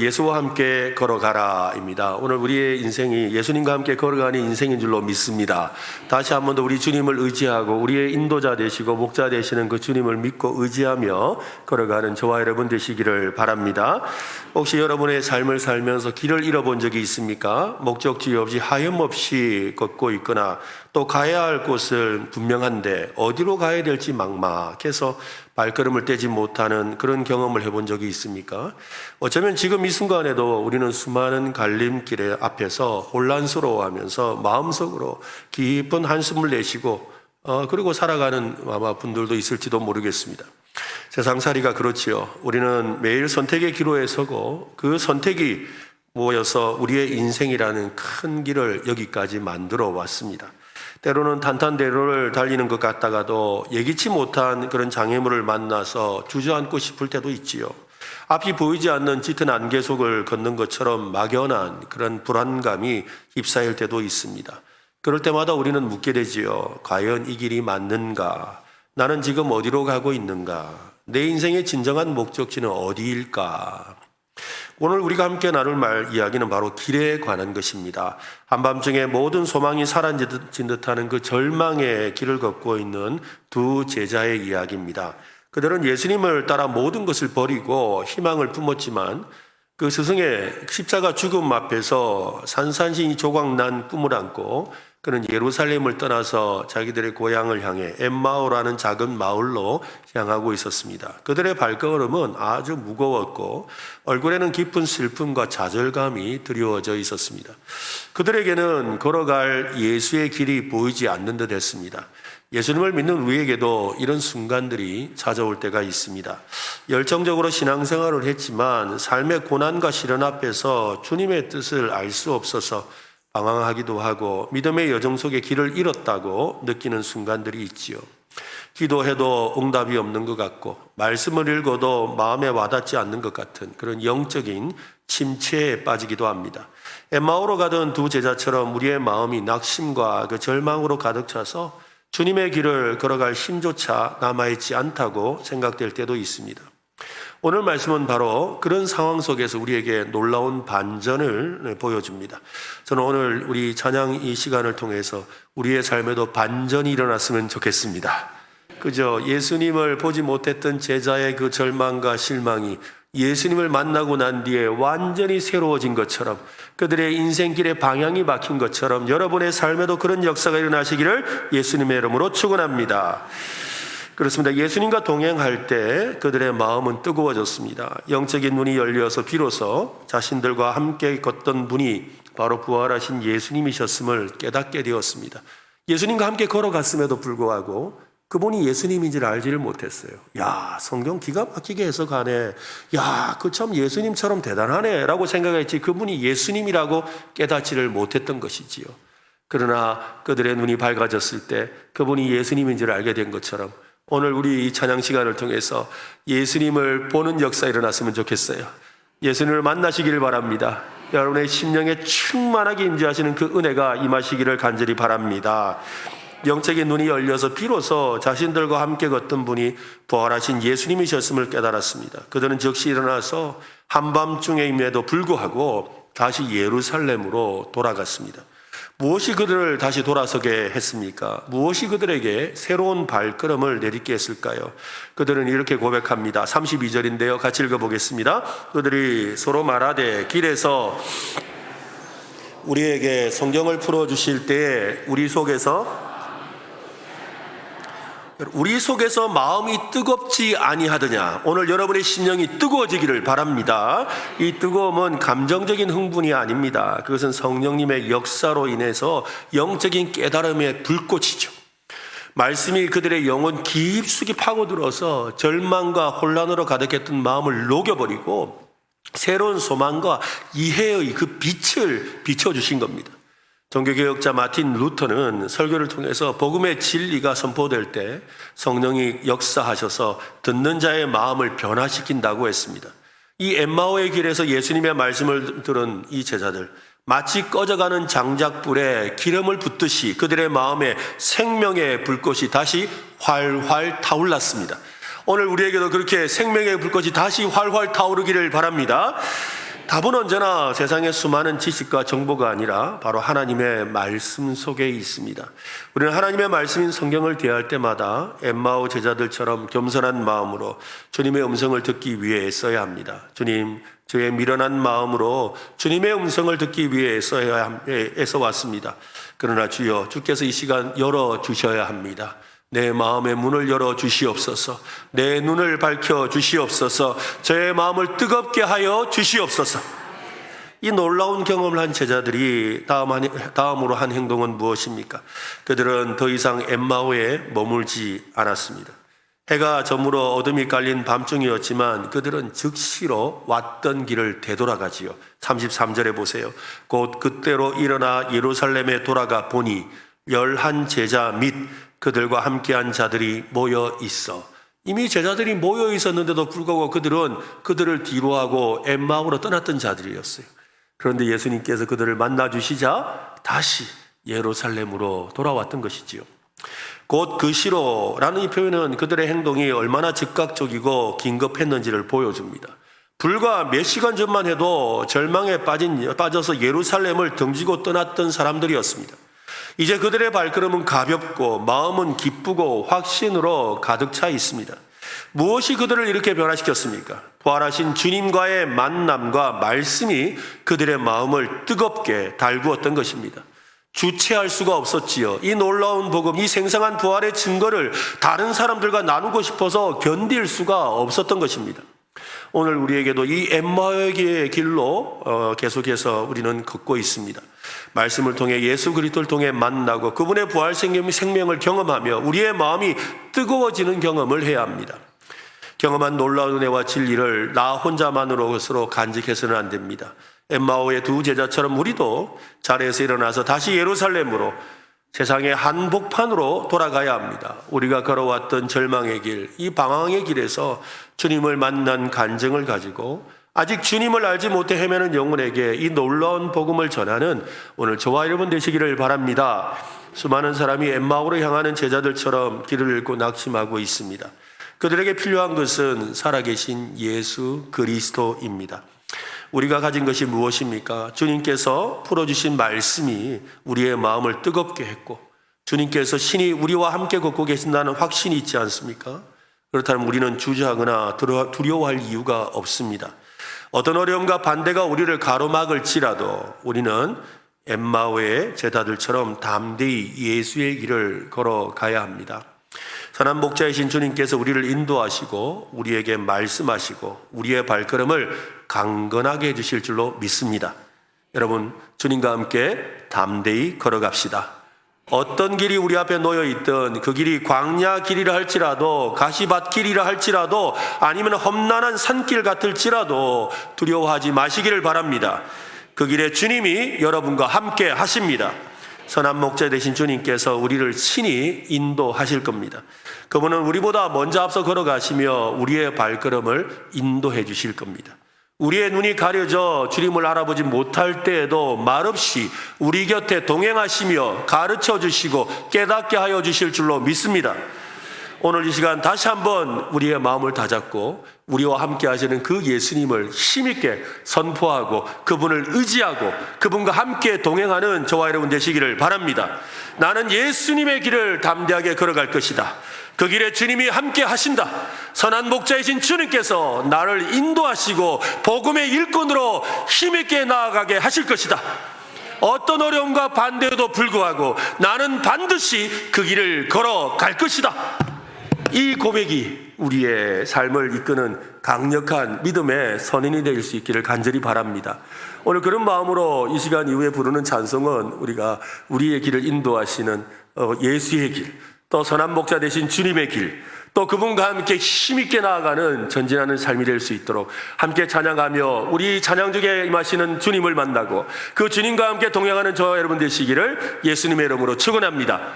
예수와 함께 걸어가라입니다. 오늘 우리의 인생이 예수님과 함께 걸어가는 인생인 줄로 믿습니다. 다시 한 번 더 우리 주님을 의지하고 우리의 인도자 되시고 목자 되시는 그 주님을 믿고 의지하며 걸어가는 저와 여러분 되시기를 바랍니다. 혹시 여러분의 삶을 살면서 길을 잃어본 적이 있습니까? 목적지 없이 하염없이 걷고 있거나 또 가야 할 곳은 분명한데 어디로 가야 될지 막막해서 발걸음을 떼지 못하는 그런 경험을 해본 적이 있습니까? 어쩌면 지금 이 순간에도 우리는 수많은 갈림길의 앞에서 혼란스러워하면서 마음속으로 깊은 한숨을 내쉬고 그리고 살아가는 아마 분들도 있을지도 모르겠습니다. 세상살이가 그렇지요. 우리는 매일 선택의 기로에 서고 그 선택이 모여서 우리의 인생이라는 큰 길을 여기까지 만들어 왔습니다. 때로는 탄탄대로를 달리는 것 같다가도 예기치 못한 그런 장애물을 만나서 주저앉고 싶을 때도 있지요. 앞이 보이지 않는 짙은 안개 속을 걷는 것처럼 막연한 그런 불안감이 휩싸일 때도 있습니다. 그럴 때마다 우리는 묻게 되지요. 과연 이 길이 맞는가? 나는 지금 어디로 가고 있는가? 내 인생의 진정한 목적지는 어디일까? 오늘 우리가 함께 나눌 이야기는 바로 길에 관한 것입니다. 한밤중에 모든 소망이 사라진 듯하는 그 절망의 길을 걷고 있는 두 제자의 이야기입니다. 그들은 예수님을 따라 모든 것을 버리고 희망을 품었지만 그 스승의 십자가 죽음 앞에서 산산신이 조각난 꿈을 안고 그는 예루살렘을 떠나서 자기들의 고향을 향해 엠마오라는 작은 마을로 향하고 있었습니다. 그들의 발걸음은 아주 무거웠고 얼굴에는 깊은 슬픔과 좌절감이 드리워져 있었습니다. 그들에게는 걸어갈 예수의 길이 보이지 않는 듯 했습니다. 예수님을 믿는 우리에게도 이런 순간들이 찾아올 때가 있습니다. 열정적으로 신앙생활을 했지만 삶의 고난과 시련 앞에서 주님의 뜻을 알 수 없어서 방황하기도 하고 믿음의 여정 속에 길을 잃었다고 느끼는 순간들이 있지요. 기도해도 응답이 없는 것 같고 말씀을 읽어도 마음에 와닿지 않는 것 같은 그런 영적인 침체에 빠지기도 합니다. 엠마오로 가던 두 제자처럼 우리의 마음이 낙심과 그 절망으로 가득 차서 주님의 길을 걸어갈 힘조차 남아있지 않다고 생각될 때도 있습니다. 오늘 말씀은 바로 그런 상황 속에서 우리에게 놀라운 반전을 보여줍니다. 저는 오늘 우리 찬양 이 시간을 통해서 우리의 삶에도 반전이 일어났으면 좋겠습니다. 그저 예수님을 보지 못했던 제자의 그 절망과 실망이 예수님을 만나고 난 뒤에 완전히 새로워진 것처럼 그들의 인생길에 방향이 막힌 것처럼 여러분의 삶에도 그런 역사가 일어나시기를 예수님의 이름으로 축원합니다. 그렇습니다. 예수님과 동행할 때 그들의 마음은 뜨거워졌습니다. 영적인 눈이 열려서 비로소 자신들과 함께 걷던 분이 바로 부활하신 예수님이셨음을 깨닫게 되었습니다. 예수님과 함께 걸어갔음에도 불구하고 그분이 예수님인지를 알지를 못했어요. 야, 성경 기가 막히게 해석하네. 야, 그 참 예수님처럼 대단하네 라고 생각했지 그분이 예수님이라고 깨닫지를 못했던 것이지요. 그러나 그들의 눈이 밝아졌을 때 그분이 예수님인지를 알게 된 것처럼 오늘 우리 이 찬양 시간을 통해서 예수님을 보는 역사가 일어났으면 좋겠어요. 예수님을 만나시기를 바랍니다. 여러분의 심령에 충만하게 임재하시는 그 은혜가 임하시기를 간절히 바랍니다. 영적인 눈이 열려서 비로소 자신들과 함께 걷던 분이 부활하신 예수님이셨음을 깨달았습니다. 그들은 즉시 일어나서 한밤중에임에도 불구하고 다시 예루살렘으로 돌아갔습니다. 무엇이 그들을 다시 돌아서게 했습니까? 무엇이 그들에게 새로운 발걸음을 내딛게 했을까요? 그들은 이렇게 고백합니다. 32절인데요. 같이 읽어보겠습니다. 그들이 서로 말하되 길에서 우리에게 성경을 풀어주실 때에 우리 속에서 마음이 뜨겁지 아니하더냐. 오늘 여러분의 심령이 뜨거워지기를 바랍니다. 이 뜨거움은 감정적인 흥분이 아닙니다. 그것은 성령님의 역사로 인해서 영적인 깨달음의 불꽃이죠. 말씀이 그들의 영혼 깊숙이 파고들어서 절망과 혼란으로 가득했던 마음을 녹여버리고 새로운 소망과 이해의 그 빛을 비춰주신 겁니다. 종교개혁자 마틴 루터는 설교를 통해서 복음의 진리가 선포될 때 성령이 역사하셔서 듣는 자의 마음을 변화시킨다고 했습니다. 이 엠마오의 길에서 예수님의 말씀을 들은 이 제자들, 마치 꺼져가는 장작불에 기름을 붓듯이 그들의 마음에 생명의 불꽃이 다시 활활 타올랐습니다. 오늘 우리에게도 그렇게 생명의 불꽃이 다시 활활 타오르기를 바랍니다. 답은 언제나 세상의 수많은 지식과 정보가 아니라 바로 하나님의 말씀 속에 있습니다. 우리는 하나님의 말씀인 성경을 대할 때마다 엠마오 제자들처럼 겸손한 마음으로 주님의 음성을 듣기 위해 써야 합니다. 주님, 저의 미련한 마음으로 주님의 음성을 듣기 위해 애써 왔습니다. 그러나 주여, 주께서 이 시간 열어주셔야 합니다. 내 마음의 문을 열어 주시옵소서. 내 눈을 밝혀 주시옵소서. 저의 마음을 뜨겁게 하여 주시옵소서. 이 놀라운 경험을 한 제자들이 다음으로 한 행동은 무엇입니까? 그들은 더 이상 엠마오에 머물지 않았습니다. 해가 저물어 어둠이 깔린 밤중이었지만 그들은 즉시로 왔던 길을 되돌아가지요. 33절에 보세요. 곧 그때로 일어나 예루살렘에 돌아가 보니 11 제자 및 그들과 함께한 자들이 모여 있어. 이미 제자들이 모여 있었는데도 불구하고 그들은 그들을 뒤로하고 엠마오로 떠났던 자들이었어요. 그런데 예수님께서 그들을 만나 주시자 다시 예루살렘으로 돌아왔던 것이지요. 곧 그 시로라는 이 표현은 그들의 행동이 얼마나 즉각적이고 긴급했는지를 보여줍니다. 불과 몇 시간 전만 해도 절망에 빠져서 예루살렘을 등지고 떠났던 사람들이었습니다. 이제 그들의 발걸음은 가볍고 마음은 기쁘고 확신으로 가득 차 있습니다. 무엇이 그들을 이렇게 변화시켰습니까? 부활하신 주님과의 만남과 말씀이 그들의 마음을 뜨겁게 달구었던 것입니다. 주체할 수가 없었지요. 이 놀라운 복음, 이 생생한 부활의 증거를 다른 사람들과 나누고 싶어서 견딜 수가 없었던 것입니다. 오늘 우리에게도 이 엠마오의 길로 계속해서 우리는 걷고 있습니다. 말씀을 통해 예수 그리스도를 통해 만나고 그분의 부활 생명을 경험하며 우리의 마음이 뜨거워지는 경험을 해야 합니다. 경험한 놀라운 은혜와 진리를 나 혼자만으로서 간직해서는 안 됩니다. 엠마오의 두 제자처럼 우리도 자리에서 일어나서 다시 예루살렘으로, 세상의 한복판으로 돌아가야 합니다. 우리가 걸어왔던 절망의 길, 이 방황의 길에서 주님을 만난 간증을 가지고 아직 주님을 알지 못해 헤매는 영혼에게 이 놀라운 복음을 전하는 오늘 저와 여러분 되시기를 바랍니다. 수많은 사람이 엠마오로 향하는 제자들처럼 길을 잃고 낙심하고 있습니다. 그들에게 필요한 것은 살아계신 예수 그리스도입니다. 우리가 가진 것이 무엇입니까? 주님께서 풀어주신 말씀이 우리의 마음을 뜨겁게 했고 주님께서 신이 우리와 함께 걷고 계신다는 확신이 있지 않습니까? 그렇다면 우리는 주저하거나 두려워할 이유가 없습니다. 어떤 어려움과 반대가 우리를 가로막을지라도 우리는 엠마오의 제자들처럼 담대히 예수의 길을 걸어가야 합니다. 선한 목자이신 주님께서 우리를 인도하시고 우리에게 말씀하시고 우리의 발걸음을 강건하게 해주실 줄로 믿습니다. 여러분, 주님과 함께 담대히 걸어갑시다. 어떤 길이 우리 앞에 놓여 있든 그 길이 광야 길이라 할지라도 가시밭 길이라 할지라도 아니면 험난한 산길 같을지라도 두려워하지 마시기를 바랍니다. 그 길에 주님이 여러분과 함께 하십니다. 선한 목자 되신 주님께서 우리를 친히 인도하실 겁니다. 그분은 우리보다 먼저 앞서 걸어가시며 우리의 발걸음을 인도해 주실 겁니다. 우리의 눈이 가려져 주님을 알아보지 못할 때에도 말없이 우리 곁에 동행하시며 가르쳐 주시고 깨닫게 하여 주실 줄로 믿습니다. 오늘 이 시간 다시 한번 우리의 마음을 다잡고 우리와 함께 하시는 그 예수님을 힘있게 선포하고 그분을 의지하고 그분과 함께 동행하는 저와 여러분 되시기를 바랍니다. 나는 예수님의 길을 담대하게 걸어갈 것이다. 그 길에 주님이 함께 하신다. 선한 목자이신 주님께서 나를 인도하시고 복음의 일꾼으로 힘있게 나아가게 하실 것이다. 어떤 어려움과 반대에도 불구하고 나는 반드시 그 길을 걸어갈 것이다. 이 고백이 우리의 삶을 이끄는 강력한 믿음의 선인이 될 수 있기를 간절히 바랍니다. 오늘 그런 마음으로 이 시간 이후에 부르는 찬송은 우리가 우리의 길을 인도하시는 예수의 길, 또 선한 목자 되신 주님의 길, 또 그분과 함께 힘있게 나아가는 전진하는 삶이 될 수 있도록 함께 찬양하며 우리 찬양 중에 임하시는 주님을 만나고 그 주님과 함께 동행하는 저와 여러분 되시기를 예수님의 이름으로 축원합니다.